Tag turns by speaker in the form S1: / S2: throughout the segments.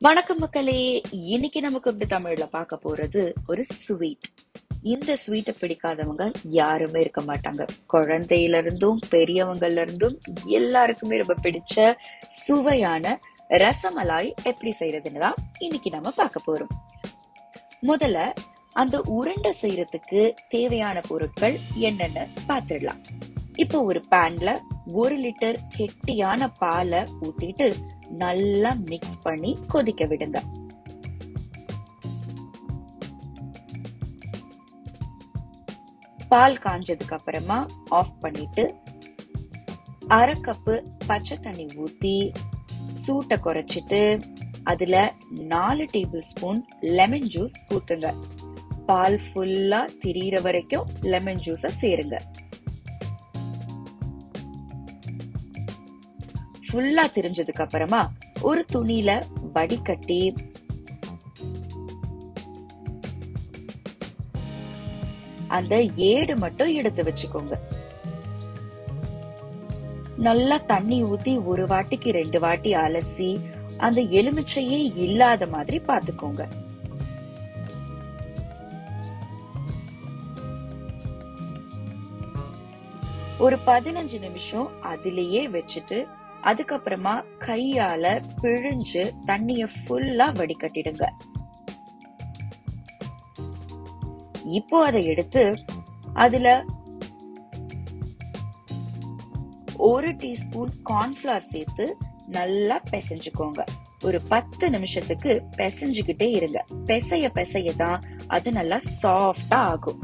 S1: வணக்கம் மக்களே. இன்னைக்கு நமக்கு இப்படி தமிழ்ல பார்க்க போறது ஒரு ஸ்வீட். இந்த ஸ்வீட்டை பிடிக்காதவங்க யாருமே இருக்க மாட்டாங்க. குழந்தையில இருந்தும் பெரியவங்கல இருந்தும் எல்லாருக்குமே ரொம்ப பிடிச்ச சுவையான ரசமலாய் எப்படி செய்யறதுன்னு தான் இன்னைக்கு நம்ம பார்க்க போறோம். முதல்ல அந்த உருண்டை செய்யறதுக்கு தேவையான பொருட்கள் என்னன்னு பார்த்துடலாம். இப்போ ஒரு பேன்ல 1 லிட்டர் கெட்டியான பாலை ஊத்திட்டு நல்லா மிக்ஸ் பண்ணி கொதிக்க விடுங்க. பால் காஞ்சதுக்கு அப்புறமா ஆஃப் பண்ணிட்டு 1/2 கப்பு பச்சை தண்ணி ஊத்தி சூட்டை குறைச்சிட்டு அதுல 4 டேபிள் ஸ்பூன் லெமன் ஜூஸ் ஊத்துங்க. பால் ஃபுல்லா திரியிற வரைக்கும் லெமன் ஜூஸ சேருங்க. ஃபுல்லா திரிஞ்சதுக்கு அப்புறமா ஒரு துணியில வடிகட்டி அந்த ஏடு மட்டும் எடுத்து வச்சுக்கோங்க. நல்லா தண்ணி ஊத்தி 1 வாட்டிக்கு 2 வாட்டி அலசி அந்த எலுமிச்சையே இல்லாத மாதிரி பாத்துக்கோங்க. ஒரு 15 நிமிஷம் அதிலேயே வச்சுட்டு அதுக்கப்புறமா கையால பிழிஞ்சு தண்ணிய ஃபுல்லா வடிகட்டிடுங்க. இப்போ அதை எடுத்து அதுல 1 டீஸ்பூன் கார்ன்ஃபிளவர் சேர்த்து நல்லா பிசைஞ்சுக்கோங்க. ஒரு 10 நிமிஷத்துக்கு பிசைஞ்சுக்கிட்டே இருங்க. பிசைய தான் அது நல்லா சாஃப்டா ஆகும்.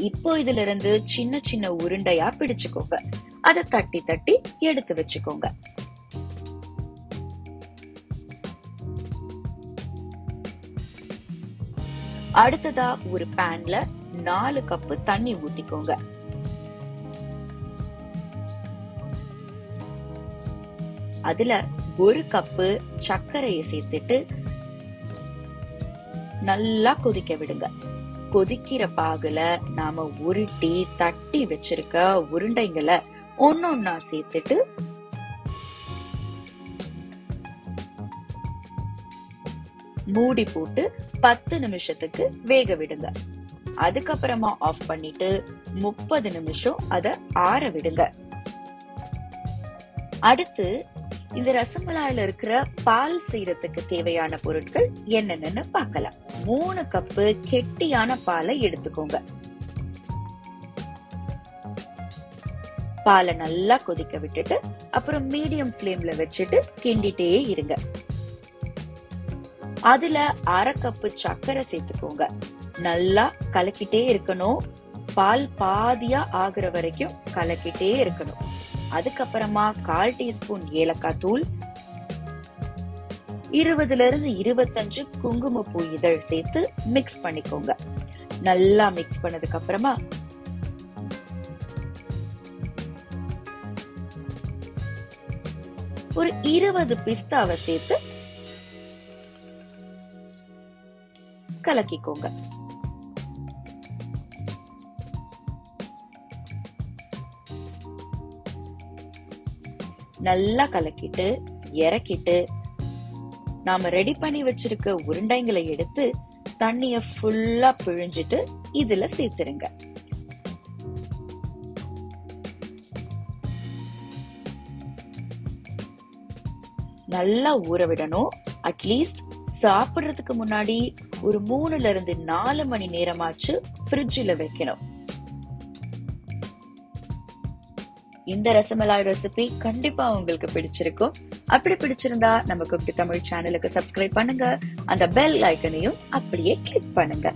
S1: இப்போ இதுல இருந்து சின்ன சின்ன உருண்டையா பிடிச்சுக்கோங்க. அதை தட்டி தட்டி எடுத்து வச்சுக்கோங்க. அடுத்ததா ஒரு பேன்ல 4 கப்பு தண்ணி ஊத்திக்கோங்க. அதுல 1 கப்பு சர்க்கரையை சேர்த்துட்டு நல்லா கொதிக்க விடுங்க. கொதிக்கிற பாகுல நாம உருட்டி தட்டி வச்சிருக்க உருண்டைங்களை ஒன்னொன்னா சேர்த்துட்டு மூடி போட்டு 10 நிமிஷத்துக்கு வேக விடுங்க. அதுக்கப்புறமா ஆஃப் பண்ணிட்டு 30 நிமிஷம் அதை ஆற விடுங்க. அடுத்து இந்த ரசமலாயில இருக்கிற பால் செய்யறதுக்கு தேவையான பொருட்கள் என்னென்னு பார்க்கலாம். 3 கப்பு கெட்டியான பாலை எடுத்துக்கோங்க. பாலை நல்லா கொதிக்க விட்டுட்டு அப்புறம் மீடியம் ஃப்ளேம்ல வச்சுட்டு கிண்டிட்டே இருங்க. அதுல 1/2 கப்பு சர்க்கரை சேர்த்துக்கோங்க. நல்லா கலக்கிட்டே இருக்கணும். பால் பாதியா ஆகுற வரைக்கும் கலக்கிட்டே இருக்கணும். அதுக்கப்புறமா 1/4 டீஸ்பூன் ஏலக்காய் தூள், 20 இருந்து 25 குங்குமப்பூ இதழ் சேர்த்து மிக்ஸ் பண்ணிக்கோங்க. நல்லா மிக்ஸ் பண்ணதுக்கு அப்புறமா ஒரு 20 பிஸ்தாவை சேர்த்து கலக்கிக்கோங்க. நல்லா கலக்கிட்டு இறக்கிட்டு நாம ரெடி பண்ணி வச்சிருக்க உருண்டைங்களை எடுத்து தண்ணிய ஃபுல்லா பிழிஞ்சிட்டு இதுல சேர்த்துருங்க. நல்லா ஊற விடணும். அட்லீஸ்ட் சாப்பிடுறதுக்கு முன்னாடி ஒரு 3 இருந்து 4 மணி நேரமாச்சு ஃப்ரிட்ஜ்ல வைக்கணும். இந்த ரசமலாய் ரெசிபி கண்டிப்பா உங்களுக்கு பிடிச்சிருக்கும். அப்படி பிடிச்சிருந்தா நம்ம குக் தமிழ் சேனலுக்கு சப்ஸ்கிரைப் பண்ணுங்க. அந்த பெல் ஐக்கனையும் அப்படியே கிளிக் பண்ணுங்க.